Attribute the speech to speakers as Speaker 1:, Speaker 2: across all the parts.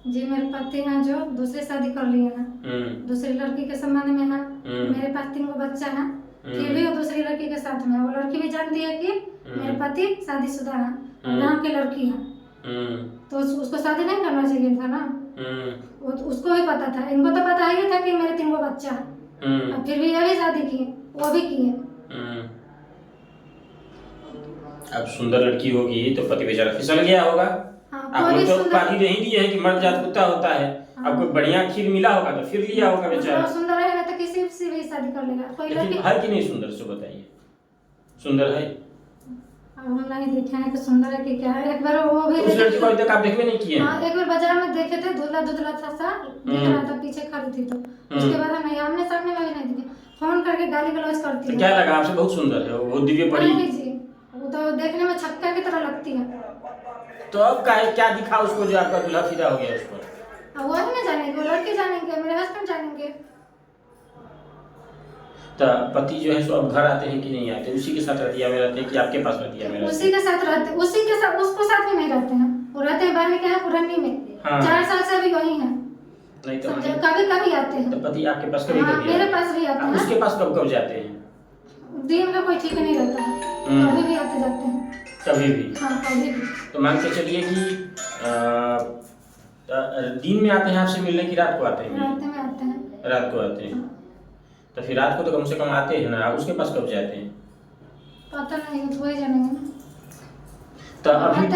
Speaker 1: जी मेरे पति हैं जो दूसरी शादी कर लिए हैं, दूसरी लड़की के संबंध में है। मेरे पास 3 गो बच्चा है, फिर भी वो दूसरी लड़की के साथ में है। वो लड़की भी जानती है कि मेरे पति शादीशुदा है और गाँव की लड़की है, तो उसको शादी नहीं करना चाहिए था ना। उसको भी पता था, इनको तो पता ही था कि मेरे 3 गो बच्चा है, और फिर भी ये भी शादी किए, वो भी किए।
Speaker 2: अब सुंदर लड़की होगी तो पति बेचारा फिसल गया होगा। आपने तो पाली नहीं दी है कि मर्द जात कुत्ता होता है। आपको बढ़िया खीर मिला होगा तो फिर लिया होगा बेचारा।
Speaker 1: सुंदर रहेगा तो किसी से भी शादी कर लेगा कोई लड़की।
Speaker 2: है कि नहीं सुंदर, सो बताइए, सुंदर है?
Speaker 1: अब हम नहीं देखे हैं कि सुंदर है कि क्या है। एक बार वो भी
Speaker 2: उस लड़की को अभी तक आप देखते नहीं किए?
Speaker 1: हाँ, एक बार बाजार में देखे थे, धुंधला धुंधला सा दिख रहा था, पीछे खड़ी थी। तो उसके बाद हमें आमने सामने में भी नहीं दिखे, फोन करके गाली गलौज करती है।
Speaker 2: तो क्या लगा आपसे? बहुत सुंदर है वो, दिव्य परी
Speaker 1: जी, वो तो देखने में छक्का की तरह लगती है।
Speaker 2: तो अब क्या दिखा उसको जो आपका दूल्हा फिदा हो गया उस पर?
Speaker 1: वो ही ना जानेंगे, वो लड़के जानेंगे, मेरे हस्बैंड जानेंगे।
Speaker 2: तो पति जो है सो अब घर आते हैं कि नहीं आते? उसी के साथ रतिया में रहते हैं कि आपके पास रतिया में रहते हैं?
Speaker 1: उसी के साथ रहते, उसी के साथ, उसको साथ में नहीं रहते हैं। वो रहते हैं बाहर के यहाँ पुरानी में। हाँ। 4 साल से अभी वही है।
Speaker 2: नहीं तो
Speaker 1: कभी कभी आते हैं।
Speaker 2: तो पति आपके पास कभी
Speaker 1: कभी मेरे पास भी आते हैं।
Speaker 2: उसके पास कब कब जाते हैं?
Speaker 1: दिन का कोई ठीक नहीं रहता है, कभी भी आते जाते हैं।
Speaker 2: कभी भी?
Speaker 1: हाँ, कभी भी।
Speaker 2: तो मान के चलिए कि दिन में आते हैं आपसे मिलने की रात को आते हैं?
Speaker 1: रात में आते हैं।
Speaker 2: रात को आते हैं। तो फिर रात को तो कम से कम आते हैं ना, उसके पास कब जाते हैं?
Speaker 1: पता नहीं, तो वही जानेंगे।
Speaker 2: तो अभी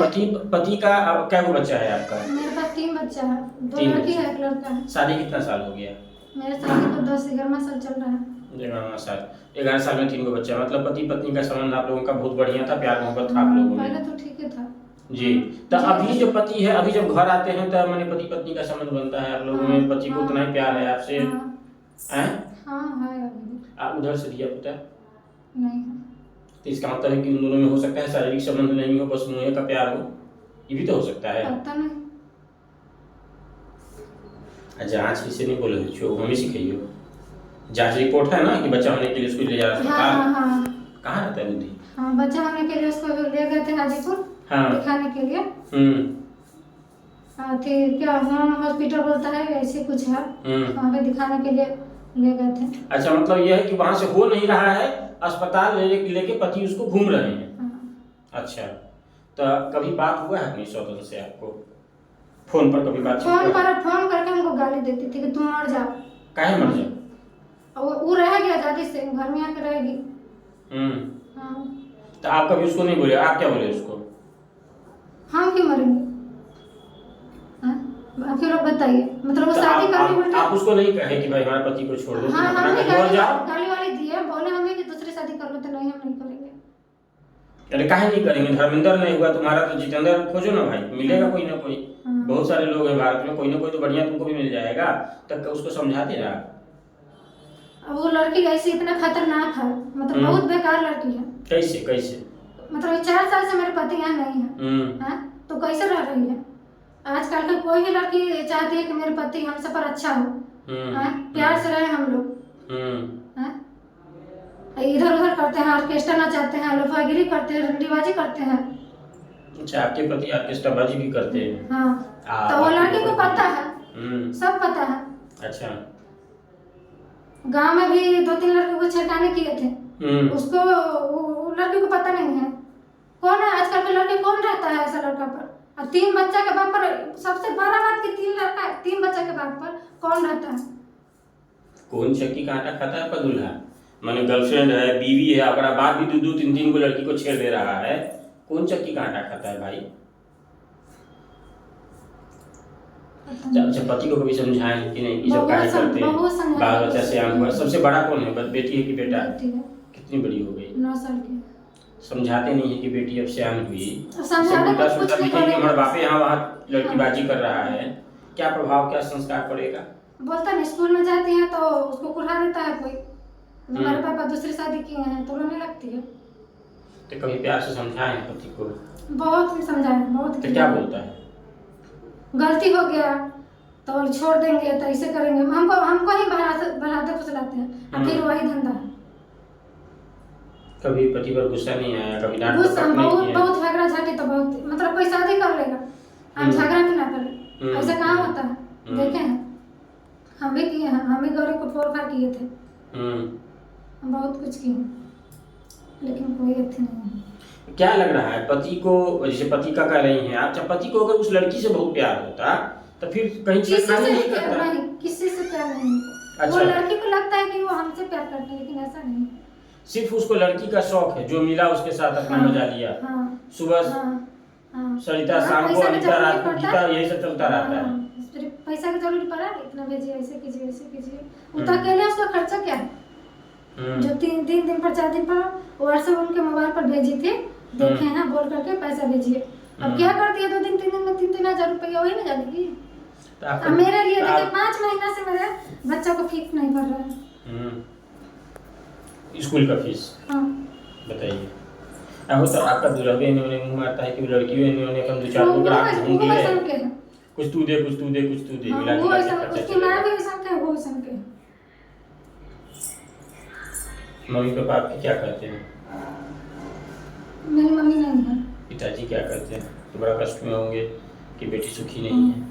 Speaker 2: पति का क्या वो बच्चा है आपका?
Speaker 1: मेरे पास 3 बच्चा है, 2 लड़की है, 1 लड़का है।
Speaker 2: शादी कितना साल हो गया?
Speaker 1: मेरे शादी को 10-11 साल चल रहा है।
Speaker 2: 11 साल। 11 साल में 3 गो बच्चा, मतलब पति पत्नी का संबंध आप लोगों का बहुत बढ़िया था, प्यार मोहब्बत था आप लोगों में?
Speaker 1: पहले तो ठीक ही था
Speaker 2: जी। तो अभी जो पति है, अभी जब घर आते हैं तो मैंने पति पत्नी का संबंध बनता है आप लोगों में? पति को उतना ही प्यार है आपसे?
Speaker 1: हाँ है।
Speaker 2: आप उधर से दिया पुता
Speaker 1: नहीं?
Speaker 2: तो इसका मतलब है कि उन दोनों में हो सकता है शारीरिक संबंध नहीं हो, बस मुँह का प्यार हो, ये भी तो हो सकता है।
Speaker 1: पता नहीं।
Speaker 2: जांच किसी ने बोले हो, हमें सिखाइए। जांच रिपोर्ट है ना कि बच्चा होने के लिए उसको ले जा रहा है।
Speaker 1: हाँ।
Speaker 2: कहाँ रहता है बुद्धि?
Speaker 1: हाँ, बच्चा होने के लिए उसको ले गए थे हाजीपुर। हाँ। दिखाने के लिए। क्या होम हॉस्पिटल बोलता है, ऐसे कुछ है, वहाँ पे दिखाने के लिए ले गए थे। अच्छा,
Speaker 2: मतलब यह है कि वहाँ से हो नहीं रहा है, अस्पताल लेके पति उसको घूम रहे हैं। हाँ। अच्छा, तो कभी बात हुआ है अपनी स्वतंत्र से आपको? फोन पर कभी बात?
Speaker 1: फोन करके हमको गाली देती थी कि तुम मर जाओ।
Speaker 2: काहे मर जाओ?
Speaker 1: वो रह गया आजादी से, घर में आकर रहेगी।
Speaker 2: हाँ। तो आप कभी उसको नहीं बोले? आप क्या बोले उसको?
Speaker 1: हम क्यों मरेंगे? फिर आप बताइए, मतलब वो शादी करने बोलते
Speaker 2: आप उसको नहीं कहे कि भाई हमारे पति को छोड़ दो?
Speaker 1: हाँ, हमने गाली वाली दी है, बोले हमें कि दूसरी शादी कर लो, तो नहीं, हम नहीं करेंगे।
Speaker 2: अरे काहे नहीं करेंगे? धर्मेंद्र नहीं हुआ तुम्हारा तो जितेंद्र खोजो ना भाई, मिलेगा कोई ना कोई। बहुत सारे लोग हैं भारत में, कोई ना कोई तो बढ़िया तुमको भी मिल जाएगा। तब उसको समझा दे रहा।
Speaker 1: अब वो लड़की ऐसी इतना खतरनाक है, मतलब बहुत बेकार लड़की है।
Speaker 2: कैसे? मतलब
Speaker 1: 4 साल से मेरे पति यहाँ नहीं है, तो कैसे रह रही है? आजकल की कोई भी लड़की चाहती है कि मेरे पति हमसे पर अच्छा हो, प्यार से रहे हम लोग। इधर उधर करते हैं, ऑर्केस्ट्रा नचाते हैं, लोफागिरी करते हैं, रंडीबाजी करते हैं।
Speaker 2: अच्छा, आपके पति ऑर्केस्ट्राबाजी भी करते हैं?
Speaker 1: हाँ। तो वो लड़की को पता है, सब पता है।
Speaker 2: अच्छा।
Speaker 1: गांव में भी 2-3 लड़के को छेड़खानी किए थे, उसको वो लड़की को पता नहीं है। कौन है आजकल के लड़के, कौन रहता है ऐसा लड़का पर? 3 बच्चा के बाप पर, सबसे बड़ा बात कि 3 बच्चा के बाप पर कौन रहता है?
Speaker 2: कौन चक्की का आटा खाता है आपका दूल्हा? माने गर्लफ्रेंड है, बीवी है, अपना बाप भी 2-3 को लड़की को छेड़ दे रहा है, कौन चक्की का आटा खाता है भाई? अच्छा, पति को कभी समझाएं कि नहीं, सब काहे करते हैं? बाल बच्चा से आम हुआ, सबसे बड़ा कौन है? बेटी है कि बेटा? कितनी बड़ी हो गई?
Speaker 1: 9 साल की।
Speaker 2: समझाते नहीं है कि बेटी अब सियान हुई,
Speaker 1: समझाने को कुछ नहीं करेगा।
Speaker 2: हमारे बापे यहाँ वहाँ लड़कीबाजी कर रहा है, क्या प्रभाव, क्या संस्कार पड़ेगा?
Speaker 1: बोलता नहीं, स्कूल में जाती है तो उसको कुल्हा देता है कोई, हमारे पापा दूसरी शादी किए हैं तो रोने लगती है।
Speaker 2: तो कभी प्यार से समझाएं पति को?
Speaker 1: बहुत ही समझाए, बहुत।
Speaker 2: तो क्या बोलता है?
Speaker 1: गलती हो गया तो छोड़ देंगे, तो ऐसे करेंगे, हमको ही बढ़ाते फुसलाते हैं, फिर वही धंधा।
Speaker 2: कभी पति पर गुस्सा नहीं आया? कभी डांट
Speaker 1: बहुत झगड़ा झाटी, तो बहुत, मतलब कोई शादी कर लेगा, हम झगड़ा भी ना करें। ऐसा कहाँ होता है, देखे हैं हम भी किए हैं, हम भी गौरी को 4 बार किए थे, हम बहुत कुछ किए, लेकिन कोई अच्छी नहीं है।
Speaker 2: क्या लग रहा है पति को, जैसे पति का कह रही हैं आप, जब पति को अगर उस लड़की से बहुत प्यार होता तो फिर कहीं
Speaker 1: किसी से
Speaker 2: छेड़खानी नहीं
Speaker 1: प्यार
Speaker 2: करता?
Speaker 1: नहीं, किसी से प्यार नहीं।
Speaker 2: अच्छा।
Speaker 1: वो लड़की को लगता है कि वो हमसे प्यार करती है, लेकिन ऐसा नहीं है।
Speaker 2: सिर्फ उसको लड़की का शौक है, जो मिला उसके साथ अपना मजा लिया। सुबह सरिता, शाम को अनीता, रात को गीता, यही सब चलता रहता है।
Speaker 1: फिर पैसा की जरूरत पड़ा, इतना भेजिए, ऐसे कीजिए, ऐसे कीजिए। वो तो अकेले उसका खर्चा क्या है, जो 3 दिन पर 4 दिन पर व्हाट्सएप उनके मोबाइल पर भेजी थी, देखे हैं बोल करके पैसा भेजिए। अब क्या करती है 2 दिन 3 दिन में 3-3 हजार रुपया वही ना जाएगी। अब मेरे लिए देखिए 5 महीना से मेरे बच्चा को फीस नहीं भर रहा है,
Speaker 2: स्कूल का फीस।
Speaker 1: हाँ
Speaker 2: बताइए, अब तो आपका दुल्हन इन्होंने मुंह मारता है कि लड़कियों इन्होंने कम 2-4 लोग रात ढूंढ लिए, कुछ तू दे कुछ तू दे कुछ तू दे, मिला
Speaker 1: वो
Speaker 2: के
Speaker 1: ऐसा,
Speaker 2: खर्चा
Speaker 1: उसकी
Speaker 2: चलेगा।
Speaker 1: माँ भी ऐसा है, वो ऐसा है।
Speaker 2: मम्मी पापा आपके क्या करते हैं?
Speaker 1: मेरी मम्मी नहीं है।
Speaker 2: पिताजी क्या करते हैं? तो बड़ा कष्ट में होंगे कि बेटी सुखी नहीं है।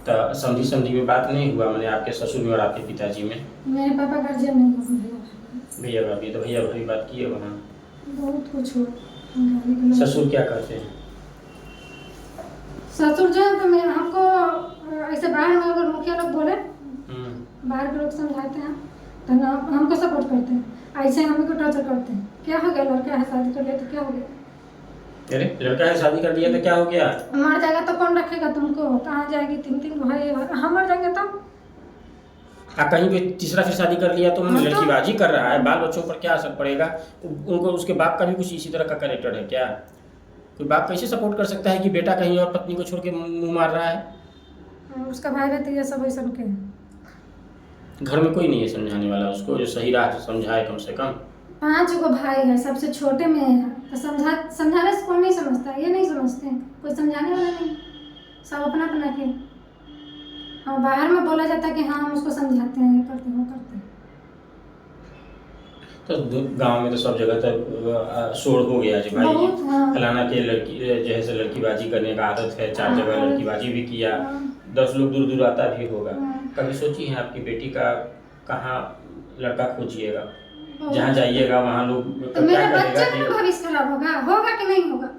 Speaker 2: तो समझी में बात नहीं हुआ, मैंने आपके ससुर में और आपके पिताजी में?
Speaker 1: मेरे पापा गार्जियन नहीं है।
Speaker 2: भैया भाभी, तो भैया भाभी बात की है वहाँ?
Speaker 1: बहुत कुछ हुआ।
Speaker 2: ससुर क्या करते हैं?
Speaker 1: ससुर जो है तो मैं हमको ऐसे बाहर में अगर मुखिया लोग बोले, बाहर के लोग समझाते हैं तो ना हमको सपोर्ट करते हैं, ऐसे हमें को टॉर्चर करते हैं। क्या हो गया, लड़का है शादी कर लिया तो क्या हो गया?
Speaker 2: अरे लड़का है शादी कर दिया तो क्या हो गया?
Speaker 1: मर जाएगा तो कौन रखेगा तुमको? कहाँ जाएगी? 3 भाई, हम मर जाएंगे तो?
Speaker 2: कहीं पे तीसरा फिर शादी कर लिया तो लड़कीबाजी कर रहा है, बाल बच्चों पर क्या असर पड़ेगा? उनको उसके बाप का भी कुछ इसी तरह का कैरेक्टर है क्या? कोई बाप कैसे सपोर्ट कर सकता है कि बेटा कहीं और पत्नी को छोड़ के मुंह मार रहा है?
Speaker 1: उसका भाई रहती है, सब ऐसा के
Speaker 2: घर में कोई नहीं है समझाने वाला उसको, जो सही राह से समझाए कम से कम।
Speaker 1: 5 गो भाई है, सबसे छोटे में है, तो समझाने से कौन नहीं समझता, ये नहीं समझते हैं, कोई समझाने वाला नहीं, सब अपना अपना के। हाँ, बाहर में बोला जाता है कि हाँ हम उसको समझाते हैं, ये करते हैं, वो करते हैं।
Speaker 2: तो गांव में तो सब जगह तो शोर हो गया जी भाई, फलाना के लड़की जो है से लड़कीबाजी करने का आदत है, 4 जगह लड़कीबाजी भी किया, 10 लोग दूर दूर आता भी होगा। कभी सोची है आपकी बेटी का कहाँ लड़का खोजिएगा? जहाँ जाइएगा वहाँ लोग
Speaker 1: तो मेरे बच्चे का भविष्य खराब होगा कि नहीं होगा?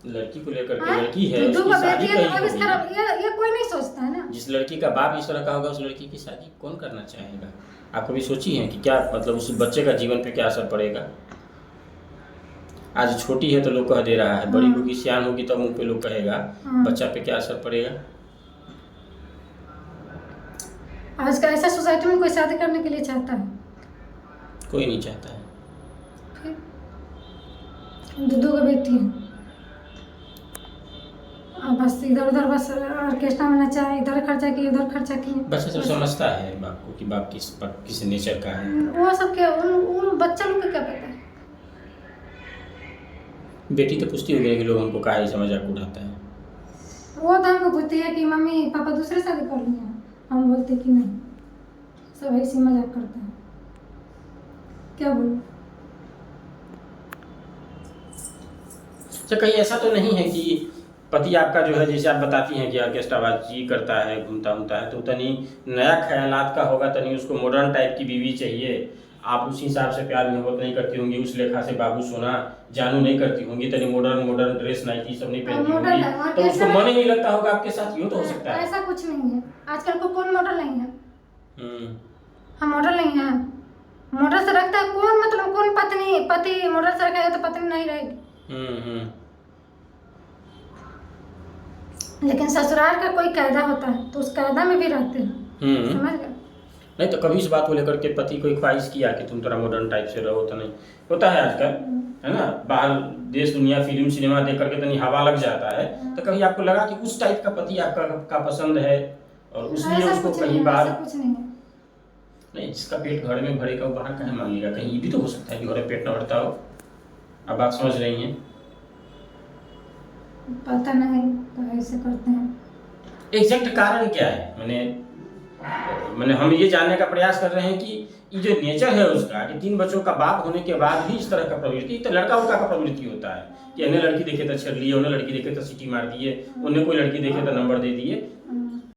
Speaker 2: लड़की को लेकर के, लड़की है उसकी शादी
Speaker 1: भविष्य खराब, ये कोई नहीं सोचता है ना।
Speaker 2: जिस लड़की का बाप इस तरह का होगा उस लड़की की शादी कौन करना चाहेगा? आप कभी सोची है कि क्या मतलब उस बच्चे का जीवन पे क्या असर पड़ेगा? आज छोटी है तो लोग कह दे रहा है, बड़ी होगी सियान होगी तो मुंह पे लोग कहेगा, बच्चा पे क्या असर पड़ेगा?
Speaker 1: आज का ऐसा सोसाइटी में कोई शादी करने के लिए चाहता है?
Speaker 2: कोई नहीं चाहता है।
Speaker 1: फिर 2 बेटी है, बस इधर उधर बस ऑर्केस्ट्रा में नचा, इधर खर्चा किए उधर खर्चा किए।
Speaker 2: बच्चा सब समझता है बाप को कि बाप किस नेचर का है।
Speaker 1: वो सब क्या, उन बच्चा लोग को क्या पता है?
Speaker 2: बेटी तो पूछती होगी कि लोग हमको काहे ऐसा मजाक उड़ाता है।
Speaker 1: वो तो हमको पूछती है कि मम्मी पापा दूसरे शादी कर लिए हैं, हम बोलते कि नहीं, सब ऐसे मजाक करते हैं, क्या बोलूं?
Speaker 2: अच्छा, कहीं ऐसा तो नहीं है कि पति आपका जो है, जैसे आप बताती हैं कि ऑर्केस्ट्राबाजी करता है, घूमता है, तो तनी नया ख्यालात का होगा, तनी उसको मॉडर्न टाइप की बीवी चाहिए। आप उसी हिसाब से प्यार मोहब्बत नहीं करती होंगी, उस लेखा से बाबू सोना जानू नहीं करती होंगी, तनी मॉडर्न ड्रेस नाइटी सब नहीं पहनती होंगी, तो उसको मन ही नहीं लगता होगा आपके साथ। यूँ तो हो सकता है।
Speaker 1: ऐसा कुछ नहीं है, आजकल को कौन मॉडल नहीं है? हम मॉडल नहीं है, मॉडल से रखता है कौन, मतलब कौन पति मॉडल से रखेगा तो पत्नी नहीं रहेगी। लेकिन ससुराल का कोई कायदा होता है तो उस कायदा में भी रहते हैं, समझ गए?
Speaker 2: नहीं तो कभी इस बात को लेकर के पति कोई ख्वाहिश किया कि तुम थोड़ा मॉडर्न टाइप से रहो? तो नहीं होता है आजकल, है ना, बाहर देश दुनिया फिल्म सिनेमा देख करके तनी हवा लग जाता है, तो कभी आपको लगा कि उस टाइप का पति आपका पसंद है और उसलिए उसको कहीं बाहर?
Speaker 1: कुछ नहीं है।
Speaker 2: नहीं, जिसका पेट घर में भरेगा वो बाहर कहाँ मांगेगा? कहीं ये भी तो हो सकता है कि घर में पेट न भरता हो। अब आप समझ रही हैं?
Speaker 1: पता नहीं तो ऐसे करते हैं।
Speaker 2: एग्जैक्ट कारण क्या है? मैंने हम ये जानने का प्रयास कर रहे हैं कि ये जो नेचर है उसका कि 3 बच्चों का बाप होने के बाद भी इस तरह का प्रवृत्ति, तो लड़का उड़का का प्रवृत्ति होता है कि उन्हें लड़की देखे तो छेड़ लिए, उन्हें लड़की देखे तो सीटी मार दिए, उन्हें कोई लड़की देखे तो नंबर दे दिए,